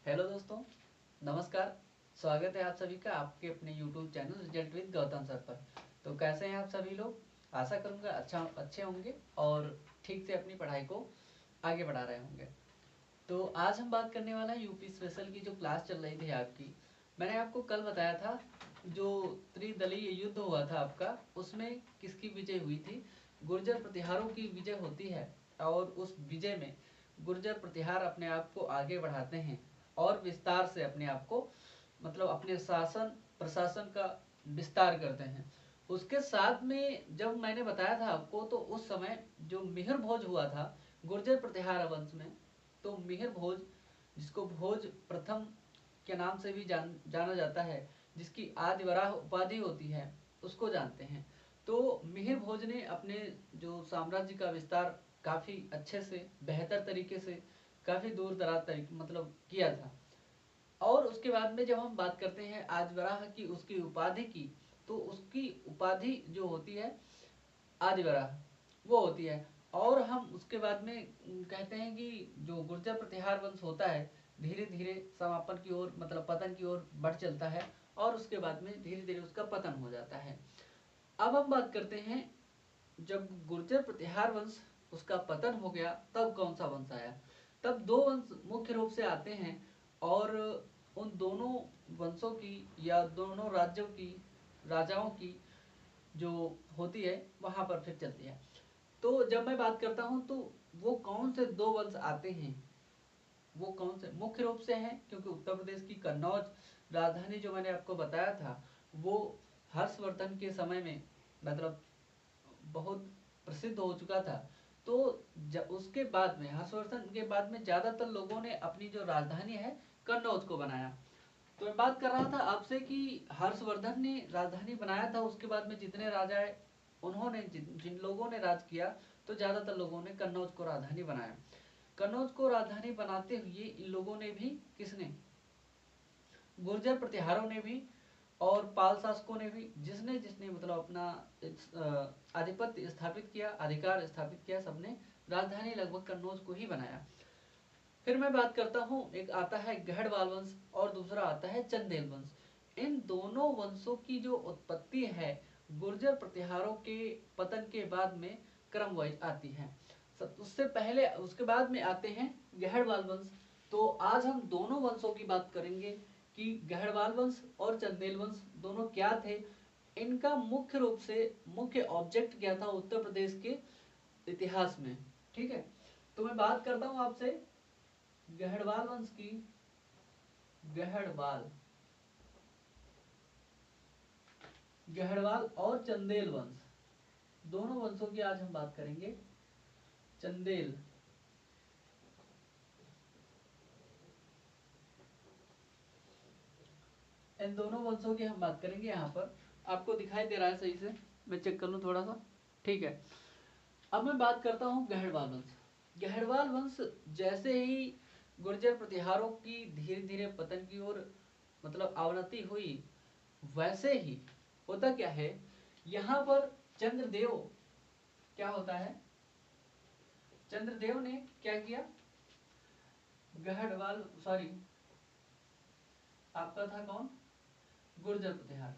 Hello दोस्तों, नमस्कार। स्वागत है आप सभी का आपके अपने YouTube channel result with Gautam sir पर। तो कैसे हैं आप सभी लोग? आशा करूंगा अच्छे होंगे और ठीक से अपनी पढ़ाई को आगे बढ़ा रहे होंगे। तो आज हम बात करने वाला है यूपी स्पेशल की जो क्लास चल रही थी आपकी। मैंने आपको कल बताया था जो त्रिदलीय युद्ध हुआ था आपका, उसमें किसकी विजय हुई थी? गुर्जर प्रतिहारों की विजय होती है और उस विजय में गुर्जर प्रतिहार अपने आप को आगे बढ़ाते हैं और विस्तार से अपने आप को मतलब अपने शासन प्रशासन का विस्तार करते हैं। उसके साथ में जब मैंने बताया था आपको, तो उस समय जो मिहिर भोज हुआ था गुर्जर प्रतिहार वंश में, तो मिहिर भोज, जिसको भोज प्रथम के नाम से भी जाना जाता है, जिसकी आदि वराह उपाधि होती है, उसको जानते हैं। तो मिहिर भोज ने अपने जो साम्राज्य का विस्तार काफी अच्छे से, बेहतर तरीके से, काफी दूर दराज तरीके मतलब किया था। और उसके बाद में जब हम बात करते हैं आदिवराह की, उसकी उपाधि की, तो उसकी उपाधि जो होती है आदिवराह, वो होती है। और हम उसके बाद में कहते हैं कि जो गुर्जर प्रतिहार वंश होता है धीरे धीरे समापन की ओर मतलब पतन की ओर बढ़ चलता है और उसके बाद में धीरे धीरे उसका पतन हो जाता है। अब हम बात करते हैं, जब गुर्जर प्रतिहार वंश उसका पतन हो गया तब कौन सा वंश आया? तब दो वंश मुख्य रूप से आते हैं और उन दोनों वंशों की या दोनों राज्यों की राजाओं की जो होती है वहां पर फिर चलती है। तो जब मैं बात करता हूं तो वो कौन से दो वंश आते हैं, वो कौन से मुख्य रूप से हैं, क्योंकि उत्तर प्रदेश की कन्नौज राजधानी जो मैंने आपको बताया था वो हर्षवर्धन के समय में मतलब बहुत प्रसिद्ध हो चुका था। तो उसके बाद में हर्षवर्धन के बाद में ज्यादातर लोगों ने अपनी जो राजधानी है कन्नौज को बनाया। तो मैं बात कर रहा था आपसे कि हर्षवर्धन ने राजधानी बनाया था, उसके बाद में जितने राजा है उन्होंने जिन लोगों ने राज किया, तो ज्यादातर लोगों ने कन्नौज को राजधानी बनाया। कन्नौज को राजधानी बनाते हुए इन लोगों ने भी, किसने? गुर्जर प्रतिहारों ने भी और पाल शासकों ने भी, जिसने जिसने मतलब अपना आधिपत्य स्थापित किया, अधिकार स्थापित किया, सबने राजधानी लगभग कन्नौज को ही बनाया। फिर मैं बात करता हूँ, एक आता है गहड़वाल वंश और दूसरा आता है चंदेल वंश। इन दोनों वंशों की जो उत्पत्ति है गुर्जर प्रतिहारों के पतन के बाद में क्रम वाइज आती है। उससे पहले उसके बाद में आते हैं गहड़वाल वंश। तो आज हम दोनों वंशों की बात करेंगे कि गहड़वाल वंश और चंदेल वंश दोनों क्या थे, इनका मुख्य रूप से मुख्य ऑब्जेक्ट क्या था उत्तर प्रदेश के इतिहास में। ठीक है, तो मैं बात करता हूँ आपसे गहड़वाल वंश की। गहड़वाल गहड़वाल और चंदेल वंश, दोनों वंशों की आज हम बात करेंगे। चंदेल, इन दोनों वंशों की हम बात करेंगे। यहाँ पर आपको दिखाई दे रहा है सही से? मैं चेक कर लूँ थोड़ा सा। ठीक है, अब मैं बात करता हूँ गहड़वाल वंश। गहड़वाल वंश जैसे ही गुर्जर प्रतिहारों की धीरे धीरे पतन की ओर मतलब अवनति हुई, वैसे ही होता क्या है, यहाँ पर चंद्रदेव क्या होता है, चंद्रदेव ने क्या किया, गहड़वाल सॉरी आपका था कौन, गुर्जर प्रतिहार।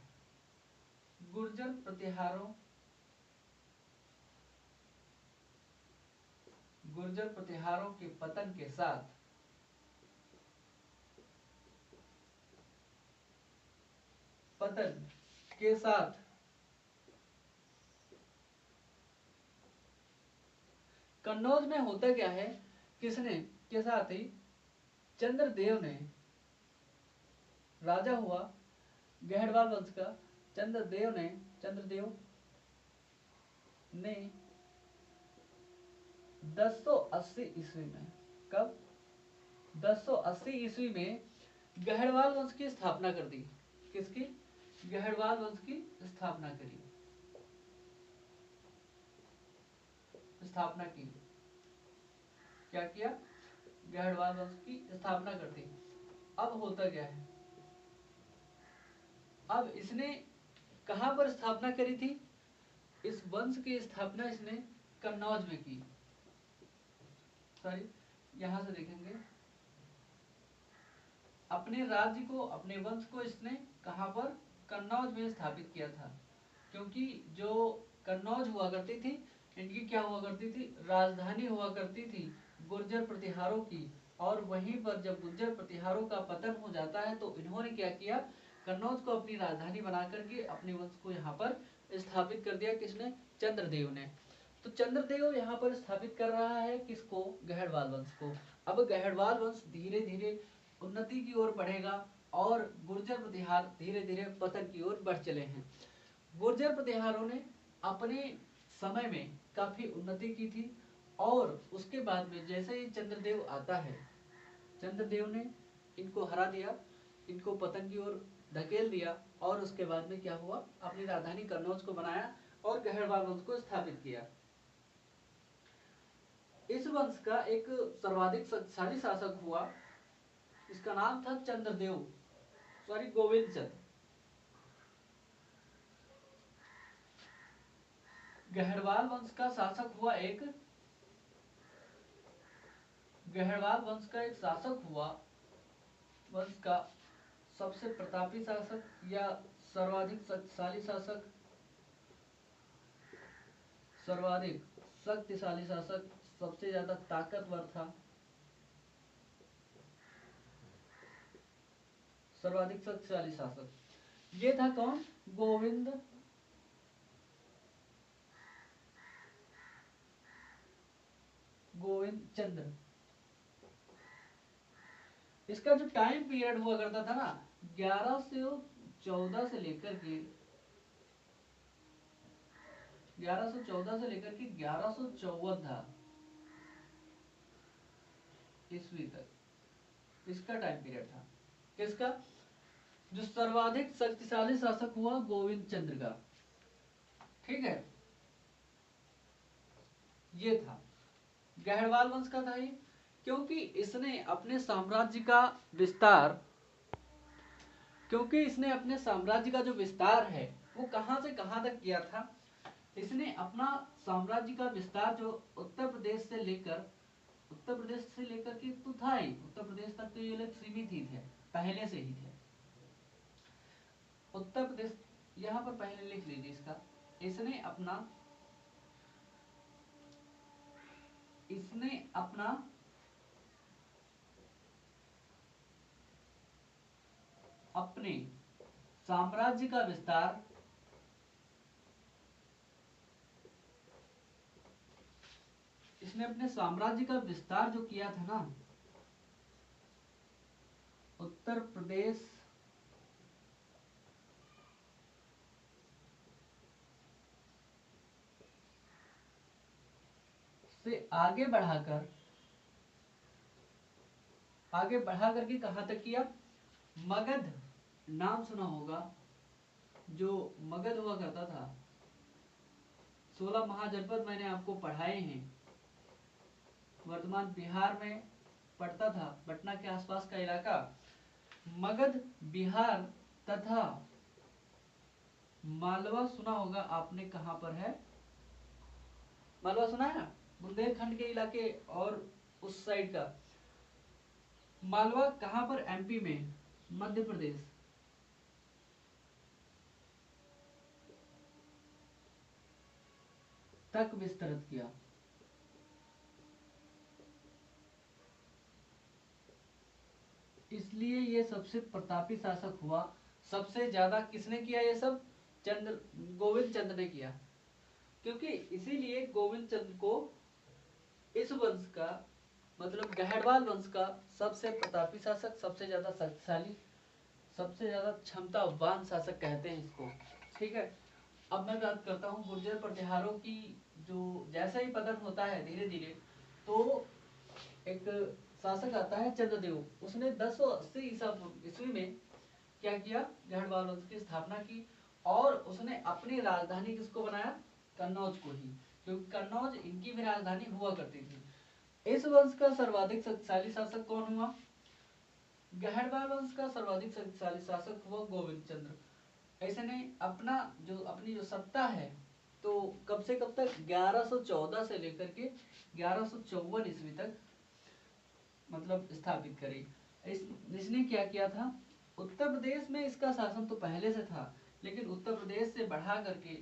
गुर्जर प्रतिहारों गुर्जर प्रतिहारों के पतन के साथ पतन के साथ कन्नौज में होता क्या है, किसने के साथ ही चंद्रदेव ने, राजा हुआ गहड़वाल वंश का चंद्रदेव ने 1080 ईस्वी में, कब? 1080 ईस्वी में गहड़वाल वंश की स्थापना कर दी। किसकी? गहड़वाल वंश की स्थापना करी, स्थापना की। क्या किया? गहड़वाल वंश की स्थापना कर दी। अब होता क्या है, अब इसने कहां पर स्थापना करी थी? इस वंश की स्थापना इसने कन्नौज में की। सॉरी, यहां से देखेंगे अपने राज्य को, अपने वंश को इसने कहाँ पर, कन्नौज में स्थापित किया था। क्योंकि जो कन्नौज हुआ करती थी, इनकी क्या हुआ करती थी, राजधानी हुआ करती थी गुर्जर प्रतिहारों की। और वहीं पर जब गुर्जर प्रतिहारों का पतन हो जाता है तो इन्होंने क्या किया, कन्नौज को अपनी राजधानी बना करके अपने वंश को यहाँ पर स्थापित कर दिया। किसने, चंद्रदेव ने। तो चंद्रदेव यहाँ पर स्थापित कर रहा है किसको, गहरवाल वंश को। अब गहरवाल वंश धीरे धीरे उन्नति की ओर बढ़ेगा और गुर्जर प्रतिहार धीरे धीरे पतन की ओर बढ़ चले हैं। गुर्जर प्रतिहारों ने अपने समय में काफी उन्नति की थी और उसके बाद में जैसे ही चंद्रदेव आता है, चंद्रदेव ने इनको हरा दिया, इनको पतन की ओर धकेल दिया और उसके बाद में क्या हुआ, अपनी राजधानी कन्नौज को बनाया और गहरवाल वंश को स्थापित किया। इस वंश का एक सर्वाधिक शक्तिशाली शासक हुआ, इसका नाम था चंद्रदेव, सॉरी गोविंद चंद्र। गहरवाल वंश का शासक हुआ एक, गहरवाल वंश का एक शासक हुआ, वंश का सबसे प्रतापी शासक या सर्वाधिक शक्तिशाली शासक, सर्वाधिक शक्तिशाली शासक, सबसे ज्यादा ताकतवर था, सर्वाधिक शक्तिशाली शासक, ये था कौन, गोविंद चंद्र। इसका जो टाइम पीरियड हुआ करता था ना, 1114 से लेकर के 1154 था ईस्वी तक, इसका टाइम पीरियड था। किसका, जो सर्वाधिक शक्तिशाली शासक हुआ गोविंद चंद्र का। ठीक है, ये था गहरवाल वंश का था ये। क्योंकि इसने अपने साम्राज्य का विस्तार, क्योंकि इसने अपने साम्राज्य का जो विस्तार है वो कहां से कहां तक किया था, इसने अपना साम्राज्य का विस्तार जो उत्तर प्रदेश से लेकर के तो था ही, उत्तर प्रदेश तक तो ये लोग सीमित ही थे, पहले से ही थे। उत्तर प्रदेश यहाँ पर पहले लिख लीजिए इसका, इसने अपना अपने साम्राज्य का विस्तार जो किया था ना, उत्तर प्रदेश से आगे बढ़ा करके कहां तक किया, मगध, नाम सुना होगा, जो मगध हुआ करता था, 16 महाजनपद मैंने आपको पढ़ाए हैं, वर्तमान बिहार में पड़ता था, पटना के आसपास का इलाका। मगध, बिहार तथा मालवा सुना होगा आपने, कहां पर है, मालवा सुना है ना, बुंदेलखंड के इलाके और उस साइड का। मालवा कहां पर, एमपी में, मध्य प्रदेश। तक विस्तृत किया। इसलिए ये सबसे प्रतापी शासक हुआ। सबसे ज्यादा किसने किया ये सब, गोविंद चंद्र ने किया। क्योंकि इसीलिए गोविंद चंद्र को इस वंश का, मतलब गहरवाल वंश का सबसे प्रतापी शासक, सबसे ज्यादा शक्तिशाली, सबसे ज्यादा क्षमतावान शासक कहते हैं इसको। ठीक है, अब मैं बात करता हूँ गुर्जर प्रतिहारों की। जो जैसा ही पतन होता है धीरे धीरे, तो एक शासक आता है चंद्रदेव, उसने 1080 ईस्वी में क्या किया, गहरवाल वंश की स्थापना की और उसने अपनी राजधानी किसको बनाया, कन्नौज को ही, क्योंकि कन्नौज इनकी भी राजधानी हुआ करती थी। इस वंश का सर्वाधिक शक्तिशाली शासक कौन हुआ, गहरवाल वंश का सर्वाधिक शक्तिशाली शासक हुआ गोविंद चंद्र। इसने अपनी जो सत्ता है, तो कब से कब तक, 1114 से लेकर के 1154 ईस्वी तक मतलब स्थापित करी। इसने क्या किया था, उत्तर प्रदेश में इसका शासन तो पहले से था, लेकिन उत्तर प्रदेश से बढ़ा करके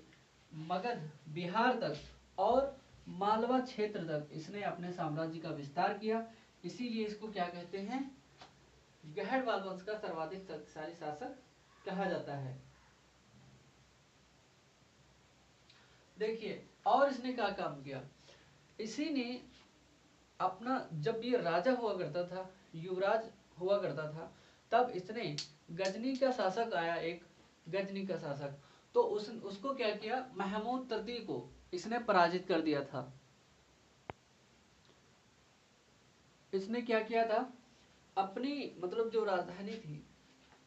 मगध, बिहार तक और मालवा क्षेत्र तक इसने अपने साम्राज्य का विस्तार किया। इसीलिए इसको क्या कहते हैं, गहरवाल वंश का सर्वाधिक शक्तिशाली शासक कहा जाता है। देखिए, और इसने क्या काम किया, इसी ने अपना, जब ये राजा हुआ करता था, युवराज हुआ करता था, तब इसने गजनी का शासक आया, एक गजनी का शासक, तो उसको क्या किया, महमूद तर्ती को इसने पराजित कर दिया था। इसने क्या किया था, अपनी मतलब जो राजधानी थी,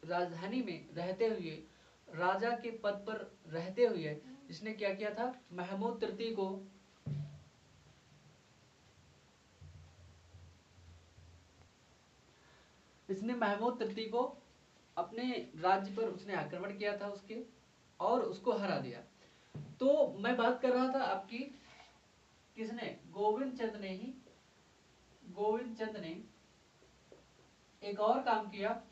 राजधानी में रहते हुए, राजा के पद पर रहते हुए इसने क्या किया था, महमूद तृतीय को अपने राज्य पर उसने आक्रमण किया था उसके, और उसको हरा दिया। तो मैं बात कर रहा था आपकी, किसने, गोविंद चंद ने एक और काम किया।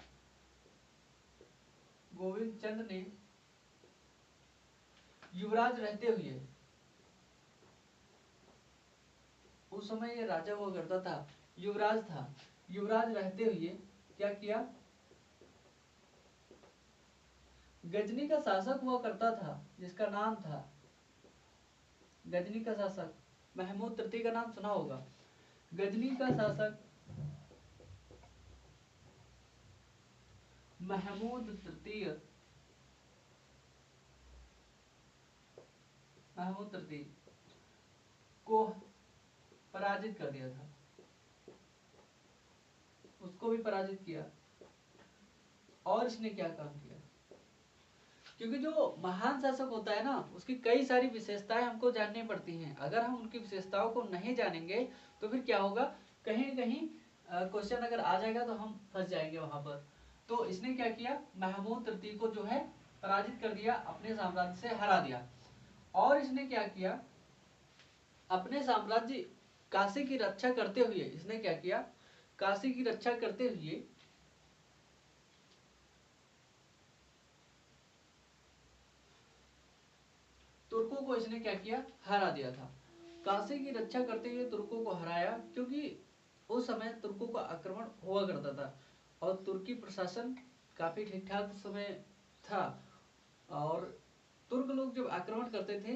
गोविंद चंद ने युवराज रहते हुए, उस समय ये राजा हुआ करता था, युवराज था, युवराज रहते हुए क्या किया, गजनी का शासक हुआ करता था जिसका नाम था, गजनी का शासक महमूद तृतीय का नाम सुना होगा। गजनी का शासक महमूद तृतीय को पराजित कर दिया था, उसको भी पराजित किया। और इसने क्या काम किया, क्योंकि जो महान शासक होता है ना, उसकी कई सारी विशेषताएं हमको जाननी पड़ती हैं। अगर हम उनकी विशेषताओं को नहीं जानेंगे तो फिर क्या होगा, कहीं कहीं क्वेश्चन अगर आ जाएगा तो हम फंस जाएंगे वहां पर। तो इसने क्या किया, महमूद तृतीय को जो है पराजित कर दिया, अपने साम्राज्य से हरा दिया। और इसने क्या किया, अपने साम्राज्य काशी की रक्षा करते हुए, इसने क्या किया, काशी की रक्षा करते हुए तुर्कों को इसने क्या किया, हरा दिया था। काशी की रक्षा करते हुए तुर्कों को हराया, क्योंकि उस समय तुर्कों का आक्रमण हुआ करता था और तुर्की प्रशासन काफी ठीक ठाक उस समय था, और तुर्क लोग जब आक्रमण करते थे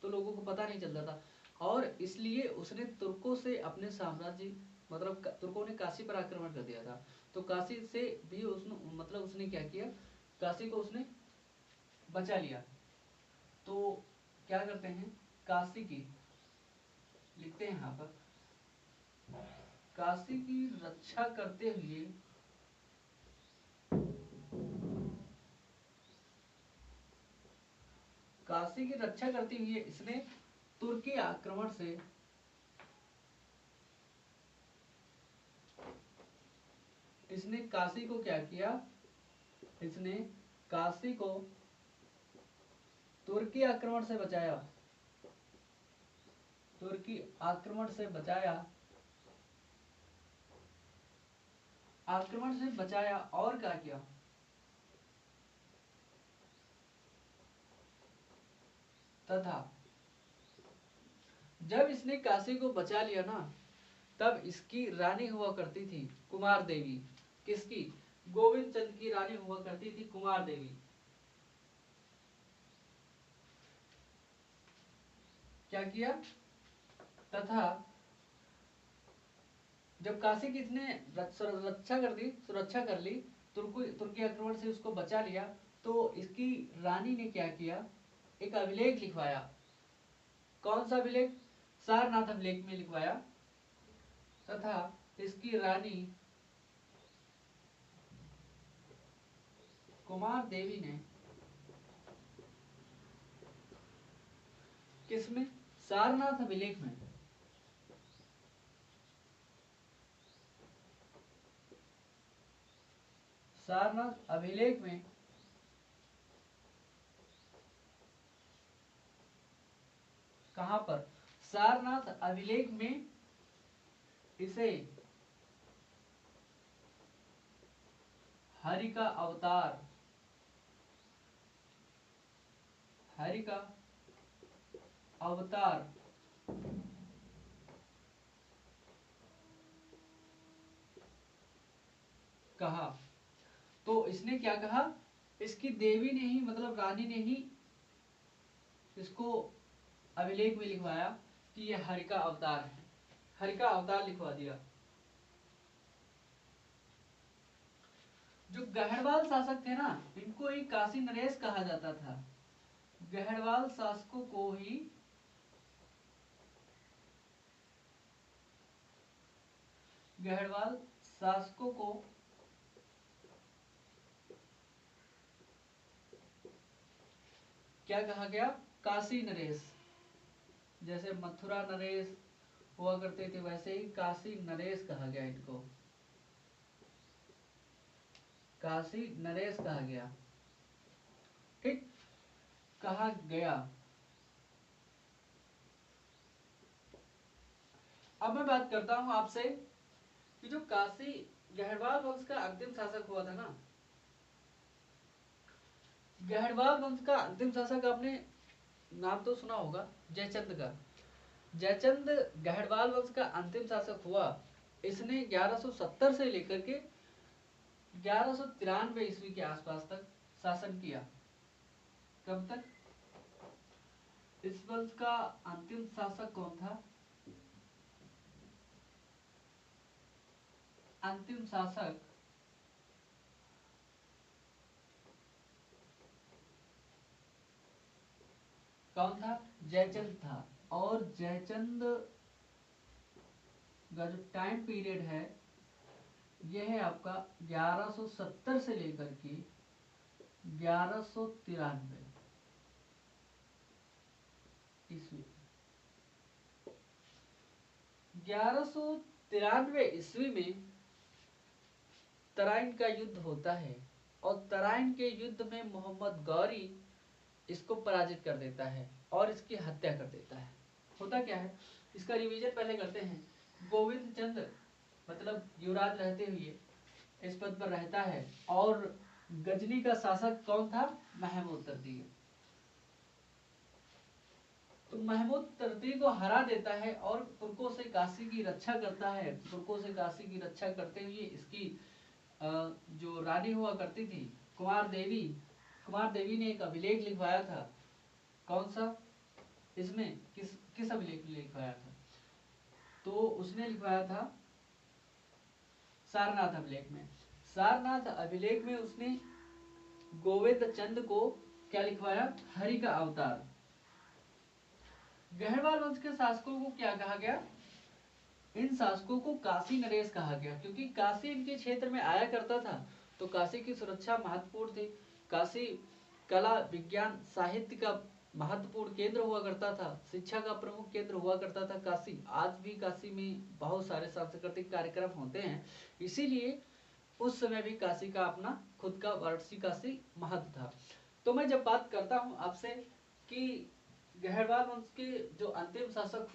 तो लोगों को पता नहीं चलता था, और इसलिए उसने तुर्कों से अपने साम्राज्य, मतलब तुर्कों ने काशी पर आक्रमण कर दिया था, तो काशी से भी उसने क्या किया, काशी को उसने बचा लिया। तो क्या करते हैं, काशी की लिखते हैं यहाँ पर, काशी की रक्षा करते हुए इसने तुर्की आक्रमण से इसने काशी को क्या किया, इसने काशी को तुर्की आक्रमण से बचाया, तुर्की आक्रमण से बचाया और क्या किया, तथा जब इसने काशी को बचा लिया ना, तब इसकी रानी हुआ करती थी कुमार देवी। किसकी, गोविंद चंद की रानी हुआ करती थी कुमार देवी। क्या किया, तथा जब काशी की इसने सुरक्षा कर ली, तुर्की आक्रमण से उसको बचा लिया, तो इसकी रानी ने क्या किया, एक अभिलेख लिखवाया। कौन सा अभिलेख, सारनाथ अभिलेख में लिखवाया, तथा इसकी रानी कुमार देवी ने किसमें, सारनाथ अभिलेख में, सारनाथ अभिलेख में कहां पर, सारनाथ अभिलेख में इसे हरि का अवतार, हरि का अवतार कहा। तो इसने क्या कहा, इसकी देवी ने ही मतलब रानी ने ही इसको अभिलेख में लिखवाया कि ये हरि का अवतार है, हरि का अवतार लिखवा दिया। जो गहड़वाल शासक थे ना, इनको ही काशी नरेश कहा जाता था। गहड़वाल शासकों को ही गहड़वाल शासकों को क्या कहा गया, काशी नरेश। जैसे मथुरा नरेश हुआ करते थे, वैसे ही काशी नरेश कहा गया इनको, काशी नरेश कहा गया। ठीक, कहा गया। अब मैं बात करता हूं आपसे कि जो काशी गहड़वाल वंश का अंतिम शासक हुआ था ना, गहड़वाल वंश का अंतिम शासक आपने नाम तो सुना होगा, जयचंद का। जयचंद गहड़वाल वंश का अंतिम शासक हुआ। इसने 1170 से लेकर के 1193 ईस्वी के आसपास तक शासन किया। कब तक? इस वंश का अंतिम शासक कौन था? अंतिम शासक कौन था? जयचंद था। और जयचंद का जो टाइम पीरियड है यह है आपका 1170 से लेकर के 1193 ईस्वी। 1193 ईस्वी में तराइन का युद्ध होता है और तराइन के युद्ध में मोहम्मद गौरी इसको पराजित कर देता है और इसकी हत्या कर देता है। होता क्या है, इसका रिवीजन पहले करते हैं। गोविंद चंद्र मतलब युवराज रहते हुए इस पद पर रहता है और गजनी का शासक कौन था? महमूद तरती। तो महमूद तरती को हरा देता है और तुर्कों से काशी की रक्षा करता है। तुर्कों से काशी की रक्षा करते हुए इसकी जो रानी हुआ करती थी कुमार देवी, कुमार देवी ने एक अभिलेख लिखवाया था। कौन सा? इसमें किस किस अभिलेख लिखवाया था? तो उसने लिखवाया था सारनाथ अभिलेख में। सारनाथ अभिलेख में उसने गोविंद चंद को क्या लिखवाया? हरि का अवतार। गहरवाल वंश के शासकों को क्या कहा गया? इन शासकों को काशी नरेश कहा गया, क्योंकि काशी इनके क्षेत्र में आया करता था तो काशी की सुरक्षा महत्वपूर्ण थी। काशी कला विज्ञान साहित्य का महत्वपूर्ण केंद्र हुआ करता था, शिक्षा का प्रमुख केंद्र हुआ करता था काशी। आज भी काशी में बहुत सारे सांस्कृतिक कार्यक्रम होते हैं, इसीलिए उस समय भी काशी का अपना खुद का वाराणसी काशी महत्व था। तो मैं जब बात करता हूँ आपसे कि गहरवाल वंश के जो अंतिम शासक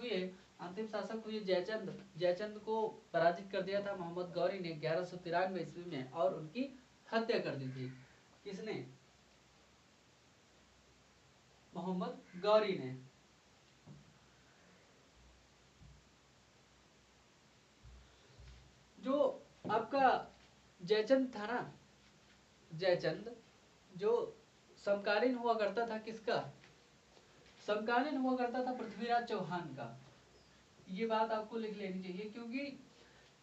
हुए जयचंद, जयचंद को पराजित कर दिया था मोहम्मद गौरी ने 1193 ईस्वी में और उनकी हत्या कर दी थी। किसने? मोहम्मद गौरी ने। जो आपका जयचंद था ना, जयचंद जो समकालीन हुआ करता था किसका? समकालीन हुआ करता था पृथ्वीराज चौहान का। ये बात आपको लिख लेनी चाहिए, क्योंकि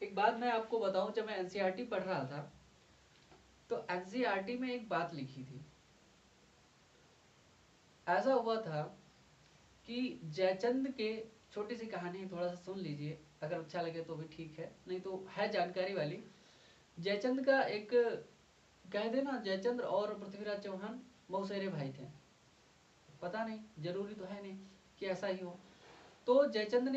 एक बात मैं आपको बताऊं, जब मैं एनसीईआरटी पढ़ रहा था तो एनसीईआरटी में एक बात लिखी थी। ऐसा हुआ था कि जयचंद के, छोटी सी कहानी है, थोड़ा सा सुन लीजिए, अगर अच्छा लगे तो भी ठीक है, नहीं तो है जानकारी वाली। जयचंद का एक, कह देना जयचंद और पृथ्वीराज चौहान मौसेरे भाई थे। पता नहीं, जरूरी तो है नहीं कि ऐसा ही हो। तो जयचंद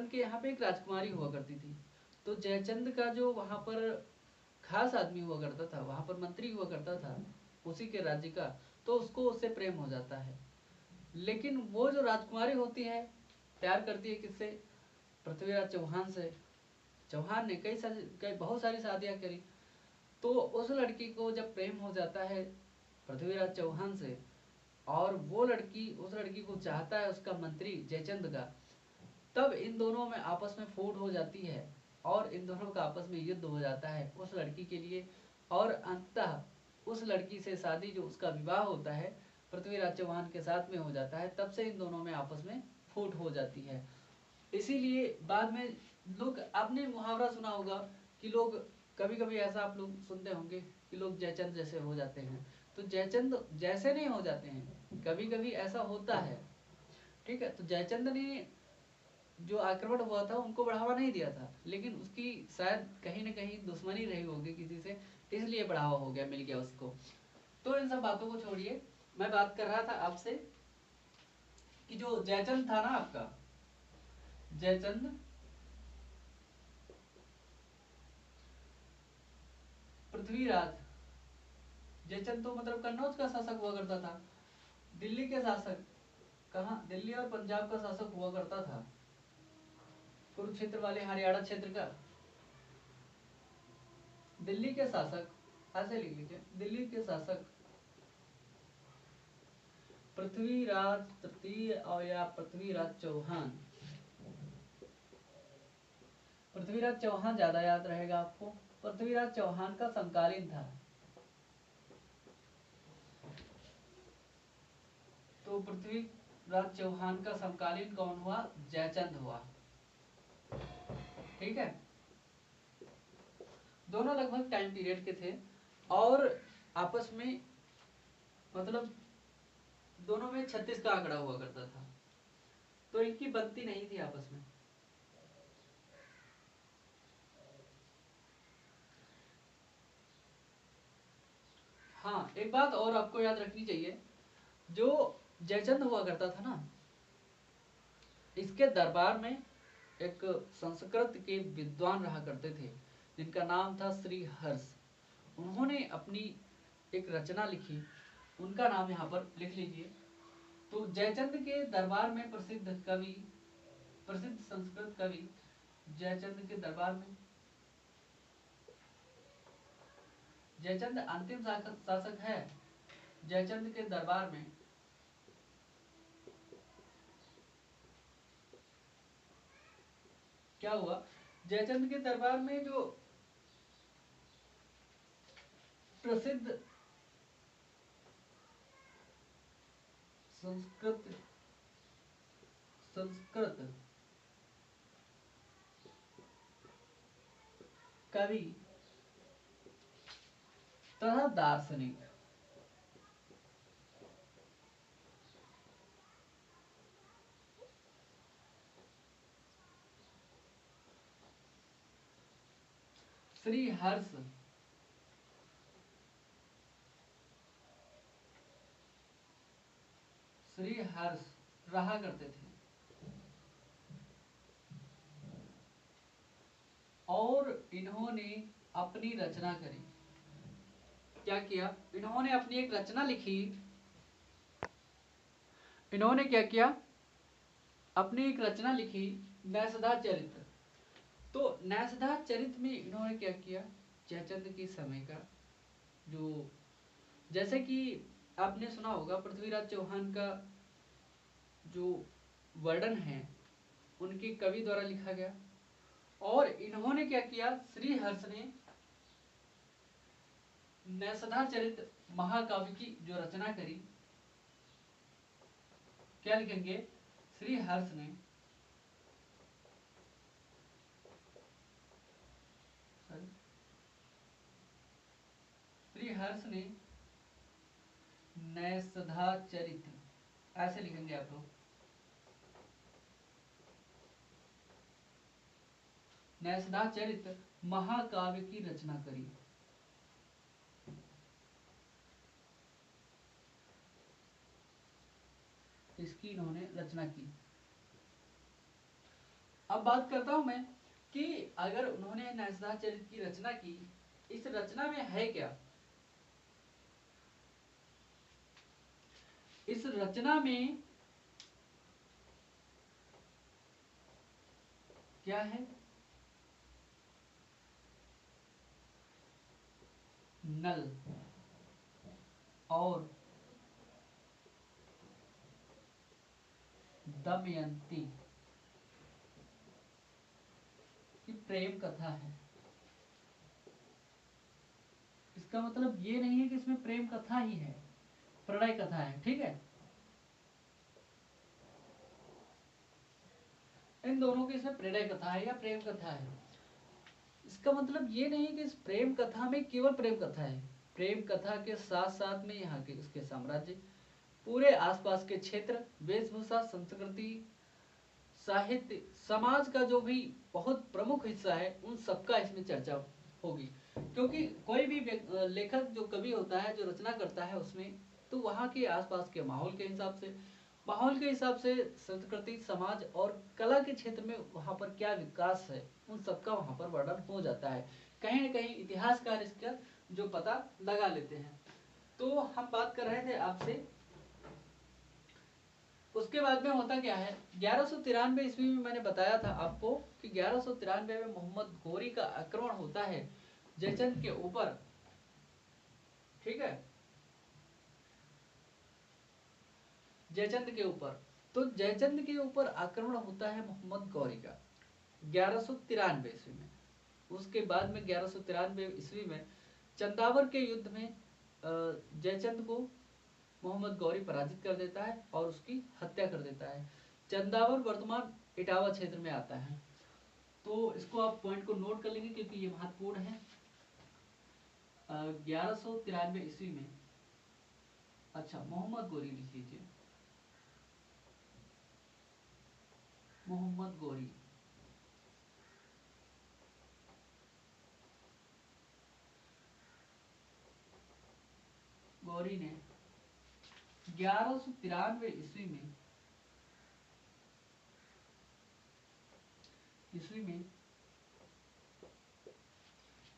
के यहाँ पे एक राजकुमारी हुआ करती थी। तो जयचंद का जो वहां पर खास आदमी हुआ करता था, वहां पर मंत्री हुआ करता था उसी के राज्य का, तो उसको उससे प्रेम हो जाता है। लेकिन वो जो राजकुमारी होती है प्यार करती है किससे? पृथ्वीराज चौहान से। चौहान ने कई बहुत सारी शादियां करी। तो उस लड़की को जब प्रेम हो जाता है पृथ्वीराज चौहान से, और वो लड़की उस लड़की को चाहता है उसका मंत्री जयचंद का, तब इन दोनों में आपस में फूट हो जाती है और इन दोनों का आपस में युद्ध हो जाता है उस लड़की के लिए। और अंततः उस लड़की से शादी, जो उसका विवाह होता है पृथ्वीराज चौहान के साथ में हो जाता है। तब से इन दोनों में आपस में फूट हो जाती है। इसीलिए बाद में लोग, आपने मुहावरा सुना होगा कि लोग कभी कभी ऐसा आप लोग सुनते होंगे कि लोग जयचंद जैसे हो जाते हैं। तो जयचंद जैसे नहीं हो जाते हैं, कभी कभी ऐसा होता है। ठीक है, तो जयचंद ने जो आक्रमण हुआ था उनको बढ़ावा नहीं दिया था, लेकिन उसकी शायद कहीं न कहीं दुश्मनी रही होगी किसी से, इसलिए बढ़ावा हो गया, मिल गया उसको। तो इन सब बातों को छोड़िए, मैं बात कर रहा था आपसे कि जो जयचंद था ना आपका, जयचंद पृथ्वीराज, जयचंद तो मतलब कन्नौज का शासक हुआ करता था। दिल्ली के शासक, कहाँ, दिल्ली और पंजाब का शासक हुआ करता था, कुरुक्षेत्र वाले हरियाणा क्षेत्र का दिल्ली के शासक, ऐसे लिख लीजिए, दिल्ली के शासक पृथ्वीराज तृतीय और या पृथ्वीराज चौहान। पृथ्वीराज चौहान ज्यादा याद रहेगा आपको। पृथ्वीराज चौहान का समकालीन था। तो पृथ्वीराज चौहान का समकालीन कौन हुआ? जयचंद हुआ। ठीक है, दोनों लगभग टाइम पीरियड के थे और आपस में मतलब दोनों में 36 का आंकड़ा हुआ करता था, तो इनकी बनती नहीं थी आपस में। हाँ, एक बात और आपको याद रखनी चाहिए, जो जयचंद हुआ करता था ना, इसके दरबार में एक संस्कृत के विद्वान रहा करते थे जिनका नाम था श्री हर्ष। उन्होंने अपनी एक रचना लिखी, उनका नाम यहाँ पर लिख लीजिए। तो जयचंद के दरबार में प्रसिद्ध कवि, प्रसिद्ध संस्कृत कवि जयचंद के दरबार में, जयचंद अंतिम शासक है। जयचंद के दरबार में क्या हुआ, जयचंद के दरबार में जो प्रसिद्ध संस्कृत संस्कृत कवि तथा दार्शनिक श्री हर्ष रहा करते थे। और इन्होंने अपनी रचना करी। क्या किया इन्होंने? अपनी एक रचना लिखी। इन्होंने क्या किया? अपनी एक रचना लिखी, नैषधा चरित्र। तो नैषधा चरित्र में इन्होंने क्या किया, जयचंद के समय का जो, जैसे कि आपने सुना होगा पृथ्वीराज चौहान का जो वर्णन है उनके कवि द्वारा लिखा गया। और इन्होंने क्या किया, श्री हर्ष ने नैषधा चरित्र महाकाव्य की जो रचना करी, क्या लिखेंगे, श्री हर्ष ने नैषधा चरित्र, ऐसे लिखेंगे आप लोग, नैषधा चरित्र महाकाव्य की रचना करी। इसकी इन्होंने रचना की। अब बात करता हूं मैं कि अगर उन्होंने नैषधा चरित्र की रचना की, इस रचना में है क्या? इस रचना में क्या है? नल और दमयंती की प्रेम कथा है। इसका मतलब ये नहीं है कि इसमें प्रेम कथा ही है, प्रणय कथा है, ठीक है। इन दोनों की इसमें प्रणय कथा है या प्रेम कथा है। इसका मतलब ये नहीं कि इस प्रेम कथा में केवल प्रेम कथा है, प्रेम कथा के साथ साथ में यहाँ के उसके साम्राज्य, पूरे आसपास के क्षेत्र, वेशभूषा, संस्कृति, साहित्य, समाज का जो भी बहुत प्रमुख हिस्सा है, उन सबका इसमें चर्चा होगी। क्योंकि कोई भी लेखक जो कवि होता है, जो रचना करता है उसमें, तो वहाँ के आसपास के माहौल के हिसाब से संस्कृति, समाज और कला के क्षेत्र में वहाँ पर क्या विकास है, उन सबका वहाँ पर वर्णन हो जाता है। कहीं न कहीं इतिहासकार इसका जो पता लगा लेते हैं। तो हम बात कर रहे थे आपसे, उसके बाद में होता क्या है, 1193 ईस्वी में मैंने बताया था आपको कि 1193 में मोहम्मद गोरी का आक्रमण होता है जयचंद के ऊपर, ठीक है, जयचंद के ऊपर। तो जयचंद के ऊपर आक्रमण होता है मोहम्मद गौरी का 1193 ईस्वी में। उसके बाद में 1193 ईस्वी में चंदावर के युद्ध में जयचंद को मोहम्मद गौरी पराजित कर देता है और उसकी हत्या कर देता है। चंदावर वर्तमान इटावा क्षेत्र में आता है। तो इसको आप पॉइंट को नोट कर लेंगे क्योंकि ये महत्वपूर्ण है। 1193 ईस्वी में, अच्छा मोहम्मद गौरी लिख लीजिए, मोहम्मद गौरी गौरी ने 1193 ईस्वी में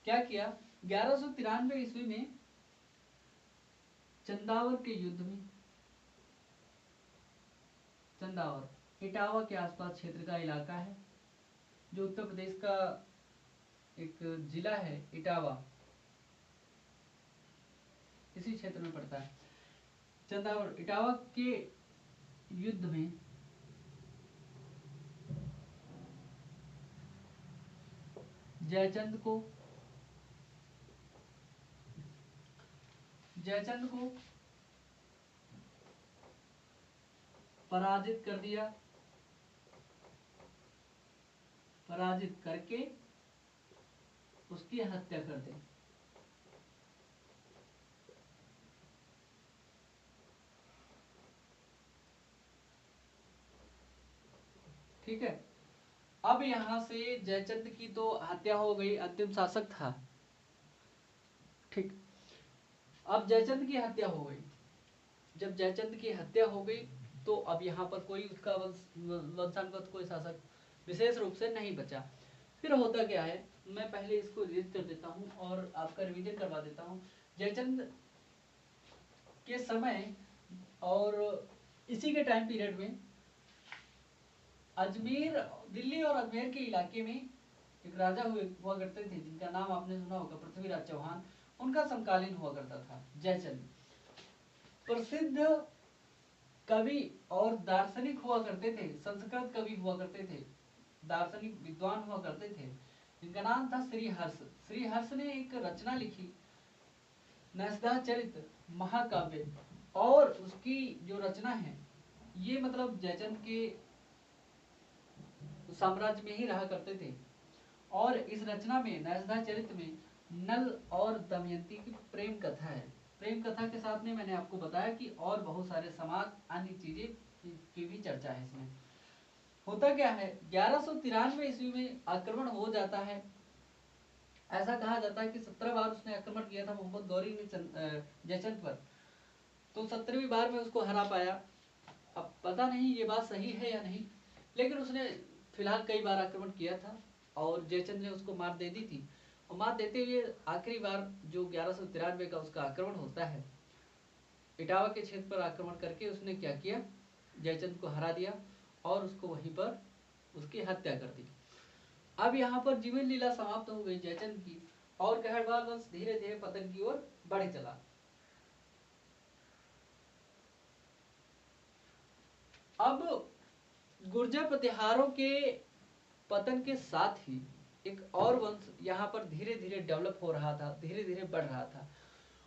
क्या किया, 1193 ईस्वी में चंदावर के युद्ध में, चंदावर इटावा के आसपास क्षेत्र का इलाका है, जो उत्तर प्रदेश का एक जिला है इटावा, इसी क्षेत्र में पड़ता है। चंदावर इटावा के युद्ध में जयचंद को पराजित कर दिया, पराजित करके उसकी हत्या कर दी। ठीक है, अब यहां से जयचंद की तो हत्या हो गई, अंतिम शासक था, ठीक। अब जयचंद की हत्या हो गई, जब जयचंद की हत्या हो गई तो अब यहाँ पर कोई उसका वंशानुगत कोई शासक विशेष रूप से नहीं बचा। फिर होता क्या है, मैं पहले इसको रीड कर देता हूँ और आपका रिवीजन करवा देता हूँ। जयचंद के समय और इसी के टाइम पीरियड में अजमेर, दिल्ली और अजमेर के इलाके में एक राजा हुआ करते थे, जिनका नाम आपने सुना होगा, पृथ्वीराज चौहान। उनका समकालीन हुआ करता था जयचंद। प्रसिद्ध कवि और दार्शनिक हुआ करते थे, संस्कृत कवि हुआ करते थे, दार्शनिक विद्वान हुआ करते थे, जिनका नाम था श्रीहर्ष। श्रीहर्ष ने एक रचना लिखी, नैषधाचरित महाकाव्य, और उसकी जो रचना है ये मतलब जयचंद के साम्राज्य में ही रहा करते थे। और इस रचना में, नैषधाचरित में, नल और दमयंती की प्रेम कथा है। प्रेम कथा के साथ में मैंने आपको बताया कि और बहुत सारे समाज, अन्य चीजें की भी चर्चा है इसमें। होता क्या है, 1193 ईस्वी में आक्रमण हो जाता है। ऐसा कहा जाता है कि 17 बार उसने आक्रमण किया था मोहम्मद गौरी ने जयचंद पर, तो 17वीं बार में उसको हरा पाया। अब पता नहीं ये बात सही है या नहीं, लेकिन उसने फिलहाल कई बार आक्रमण किया था और जयचंद ने उसको मार दे दी थी। और मार देते हुए आखिरी बार जो 1193 का उसका आक्रमण होता है, इटावा के क्षेत्र पर आक्रमण करके उसने क्या किया, जयचंद को हरा दिया और उसको वहीं पर उसकी हत्या कर दी। अब यहाँ पर जीवन लीला समाप्त हो गई जयचंद की, और कहरवाल वंश धीरे धीरे पतन की ओर बढ़े चला। अब गुर्जर प्रतिहारों के पतन के साथ ही एक और वंश यहाँ पर धीरे धीरे डेवलप हो रहा था, धीरे धीरे बढ़ रहा था,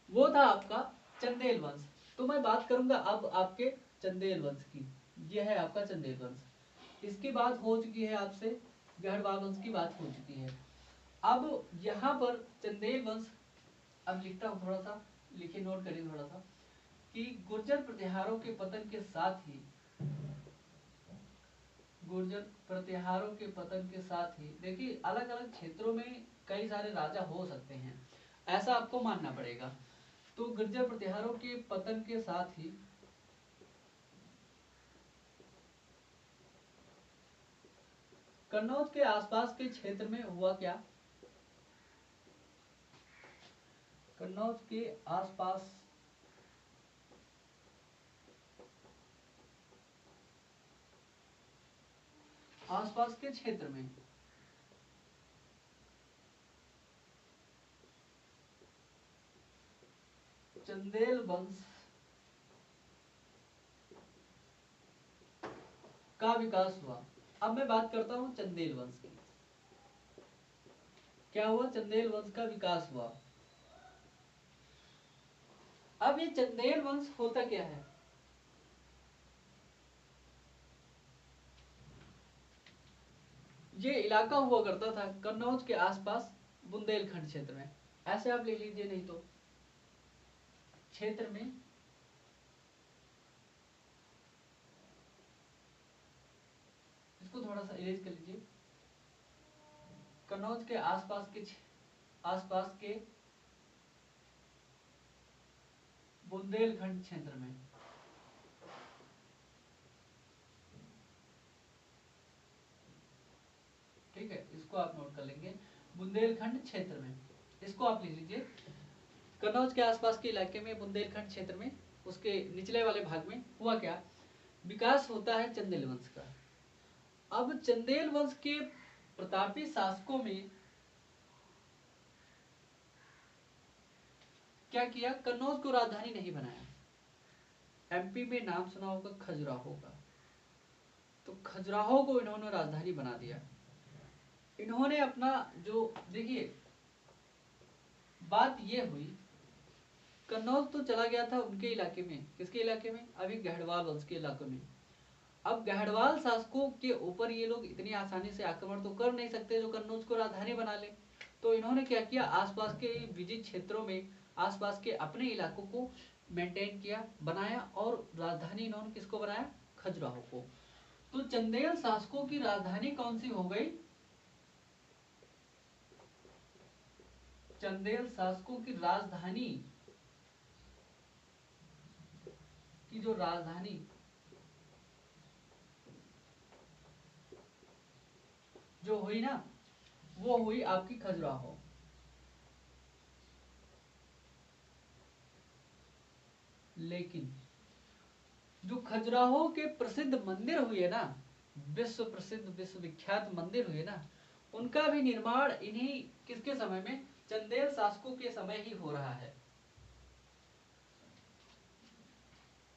वो था आपका चंदेल वंश। तो मैं बात करूंगा अब आपके चंदेल वंश की। यह है आपका चंदेल वंश। इसकी बात हो चुकी है, आपसे गढ़वाल वंश की बात हो चुकी है। अब यहाँ पर चंदेल वंश, अब लिखता हूँ थोड़ा सा, लिखिए, नोट करिए थोड़ा सा, कि गुर्जर प्रतिहारों के पतन के साथ ही, गुर्जर प्रतिहारों के पतन के साथ ही, देखिए अलग अलग क्षेत्रों में कई सारे राजा हो सकते हैं, ऐसा आपको मानना पड़ेगा। तो गुर्जर प्रतिहारों के पतन के साथ ही कन्नौज के आसपास के क्षेत्र में हुआ क्या? कन्नौज के आसपास के क्षेत्र में चंदेल वंश का विकास हुआ। अब मैं बात करता हूं चंदेल वंश की। क्या हुआ? चंदेल वंश का विकास हुआ। अब ये चंदेल वंश होता क्या है? ये इलाका हुआ करता था कन्नौज के आसपास बुंदेलखंड क्षेत्र में, ऐसे आप ले लीजिए, नहीं तो क्षेत्र में, इसको थोड़ा सा इरेज कर लीजिए, कन्नौज के आसपास के बुंदेलखंड क्षेत्र में। ठीक है, इसको आप नोट कर लेंगे, बुंदेलखंड क्षेत्र में, इसको आप लिख लीजिए। कन्नौज के आसपास के इलाके में बुंदेलखंड क्षेत्र में, उसके निचले वाले भाग में हुआ क्या? विकास होता है चंदेल वंश का। अब चंदेल वंश के प्रतापी शासकों में क्या किया? कन्नौज को राजधानी नहीं बनाया। एमपी में नाम सुना होगा खजुराहो का, तो खजुराहो को इन्होंने राजधानी बना दिया। इन्होंने अपना जो, देखिए बात ये हुई, कन्नौज तो चला गया था उनके इलाके में, किसके इलाके में? अभी गढ़वाल वंश के इलाके में। अब गढ़वाल शासकों के ऊपर ये लोग इतनी आसानी से आक्रमण तो कर नहीं सकते जो कन्नौज को राजधानी बना ले। तो इन्होंने क्या किया? आसपास के विजित क्षेत्रों में आसपास के अपने इलाकों को मेंटेन किया, बनाया, और राजधानी इन्होंने किसको बनाया? खजुराहो को। तो चंदेल शासकों की राजधानी कौन सी हो गई? चंदेल शासकों की राजधानी की जो राजधानी जो हुई ना, वो हुई आपकी खजुराहो। लेकिन जो खजुराहो के प्रसिद्ध मंदिर हुए ना, विश्व प्रसिद्ध विश्वविख्यात मंदिर हुए ना, उनका भी निर्माण इन्हीं किसके समय में? चंदेल शासकों के समय ही हो रहा है।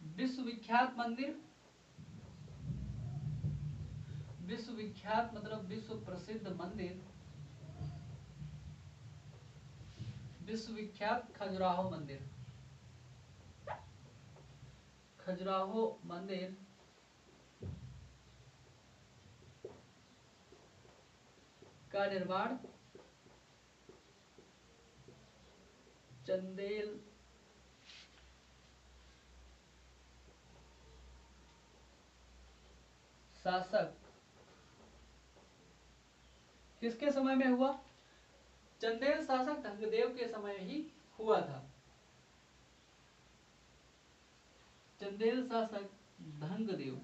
विश्वविख्यात मंदिर, विश्वविख्यात मतलब विश्व प्रसिद्ध मंदिर, विश्वविख्यात खजुराहो मंदिर, खजुराहो मंदिर का निर्माण चंदेल शासक किसके समय में हुआ? चंदेल शासक ढंगदेव के समय ही हुआ था। चंदेल शासक ढंगदेव,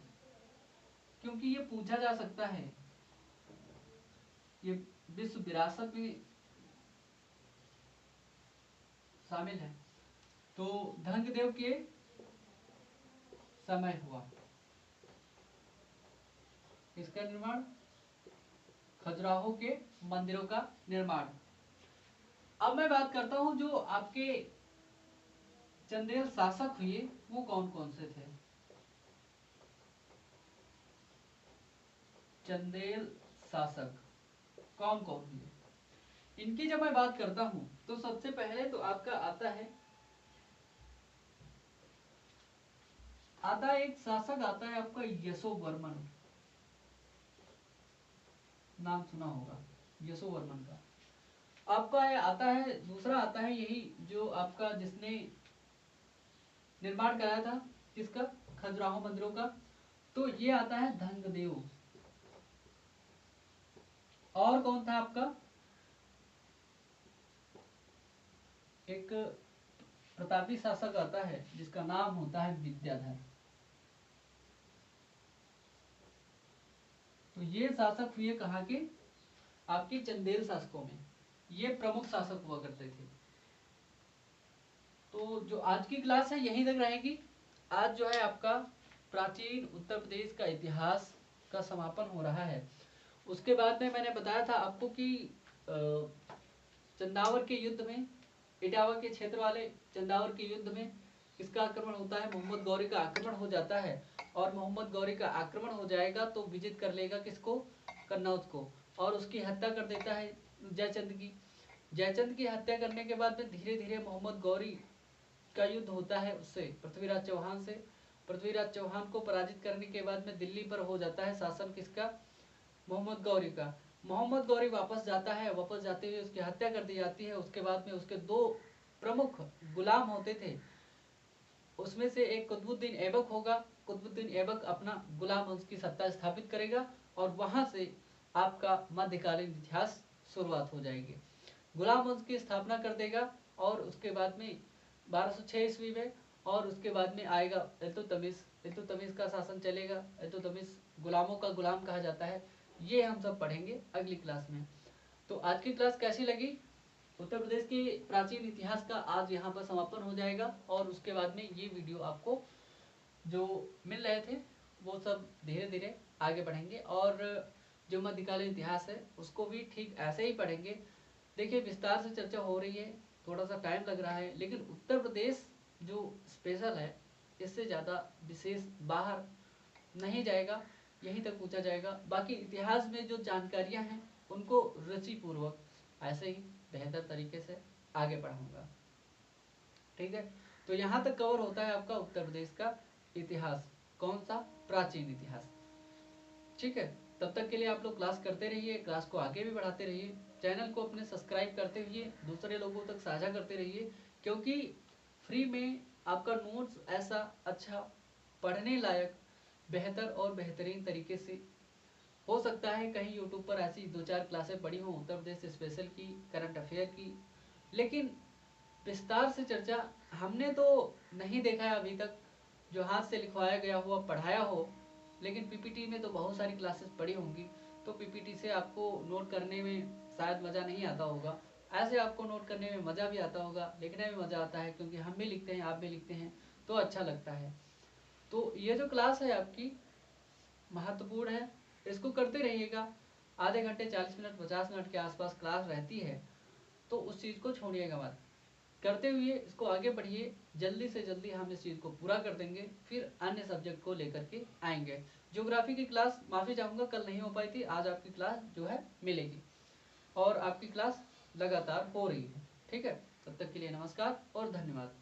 क्योंकि ये पूछा जा सकता है, ये विश्व विरासत में शामिल है, तो ढंगदेव के समय हुआ इसका निर्माण, खजुराहो के मंदिरों का निर्माण। अब मैं बात करता हूं जो आपके चंदेल शासक हुए वो कौन कौन से थे? चंदेल शासक कौन कौन हुए? इनकी जब मैं बात करता हूं तो सबसे पहले तो आपका आता है एक शासक आता है आपका यशोवर्मन। नाम सुना होगा यशोवर्मन का। आपका आता है दूसरा, आता है यही जो आपका जिसने निर्माण कराया था किसका, खजुराहो मंदिरों का, तो ये आता है धंगदेव। और कौन था आपका, एक प्रतापी शासक आता है जिसका नाम होता है विद्याधर। तो ये शासक हुए कहाँ के, आपके चंदेल शासकों में, ये प्रमुख शासक हुआ करते थे। तो जो आज की क्लास है यहीं तक रहेगी। आज जो है आपका प्राचीन उत्तर प्रदेश का इतिहास का समापन हो रहा है। उसके बाद में मैंने बताया था आपको कि चंदावर के युद्ध में, इटावा के क्षेत्र वाले चंदावर के युद्ध में किसका आक्रमण होता है, मोहम्मद गौरी का आक्रमण हो जाता है। और मोहम्मद गौरी का आक्रमण हो जाएगा तो विजित कर लेगा किसको, कन्नौज को, और उसकी हत्या कर देता है जयचंद की। जयचंद की हत्या करने के बाद में धीरे धीरे मोहम्मद गौरी का युद्ध होता है उससे, पृथ्वीराज चौहान से। पृथ्वीराज चौहान को पराजित करने के बाद में दिल्ली पर हो जाता है शासन किसका, मोहम्मद गौरी का। मोहम्मद गौरी वापस जाता है, वापस जाते हुए उसकी हत्या कर दी जाती है। उसके बाद में उसके दो प्रमुख गुलाम होते थे, उसमें से एक कुतुबुद्दीन ऐबक होगा। कुतुबुद्दीन ऐबक अपना गुलाम वंश की सत्ता स्थापित करेगा और वहां से आपका मध्यकालीन इतिहास शुरुआत हो जाएगी। गुलाम वंश की स्थापना कर देगा और उसके बाद में 1206 ईस्वी में, और उसके बाद में आएगा इल्तुतमिश। इल्तुतमिश का शासन चलेगा। इल्तुतमिश गुलामों का गुलाम कहा जाता है। ये हम सब पढ़ेंगे अगली क्लास में। तो आज की क्लास कैसी लगी? उत्तर प्रदेश के प्राचीन इतिहास का आज यहाँ पर समापन हो जाएगा और उसके बाद में ये वीडियो आपको जो मिल रहे थे वो सब धीरे धीरे आगे बढ़ेंगे। और जो मध्यकालीन इतिहास है उसको भी ठीक ऐसे ही पढ़ेंगे। देखिए विस्तार से चर्चा हो रही है, थोड़ा सा टाइम लग रहा है, लेकिन उत्तर प्रदेश जो स्पेशल है इससे ज़्यादा विशेष बाहर नहीं जाएगा, यहीं तक पूछा जाएगा। बाकी इतिहास में जो जानकारियां हैं उनको रुचिपूर्वक ऐसे ही बेहतर तरीके से आगे पढ़ाऊंगा। ठीक है, तो यहाँ तक कवर होता है आपका उत्तर प्रदेश का इतिहास। कौन सा? प्राचीन इतिहास। ठीक है, तब तक के लिए आप लोग क्लास करते रहिए, क्लास को आगे भी बढ़ाते रहिए, चैनल को अपने सब्सक्राइब करते हुए दूसरे लोगों तक साझा करते रहिए, क्योंकि फ्री में आपका नोट्स ऐसा अच्छा पढ़ने लायक बेहतर और बेहतरीन तरीके से हो सकता है कहीं यूट्यूब पर ऐसी 2-4 क्लासें पढ़ी हों उत्तर प्रदेश स्पेशल की, करंट अफेयर की, लेकिन विस्तार से चर्चा हमने तो नहीं देखा है अभी तक जो हाथ से लिखवाया गया हो, पढ़ाया हो। लेकिन पीपीटी में तो बहुत सारी क्लासेस पढ़ी होंगी, तो पीपीटी से आपको नोट करने में शायद मज़ा नहीं आता होगा, ऐसे आपको नोट करने में मज़ा भी आता होगा, लिखने में मज़ा आता है, क्योंकि हम भी लिखते हैं, आप भी लिखते हैं, तो अच्छा लगता है। तो ये जो क्लास है आपकी महत्वपूर्ण है, इसको करते रहिएगा। आधे घंटे 40 मिनट 50 मिनट के आसपास क्लास रहती है, तो उस चीज़ को छोड़िएगा मत, करते हुए इसको आगे बढ़िए। जल्दी से जल्दी हम इस चीज़ को पूरा कर देंगे, फिर अन्य सब्जेक्ट को लेकर के आएंगे। ज्योग्राफी की क्लास माफ़ी चाहूँगा कल नहीं हो पाई थी, आज आपकी क्लास जो है मिलेगी और आपकी क्लास लगातार हो रही है। ठीक है, तब तक के लिए नमस्कार और धन्यवाद।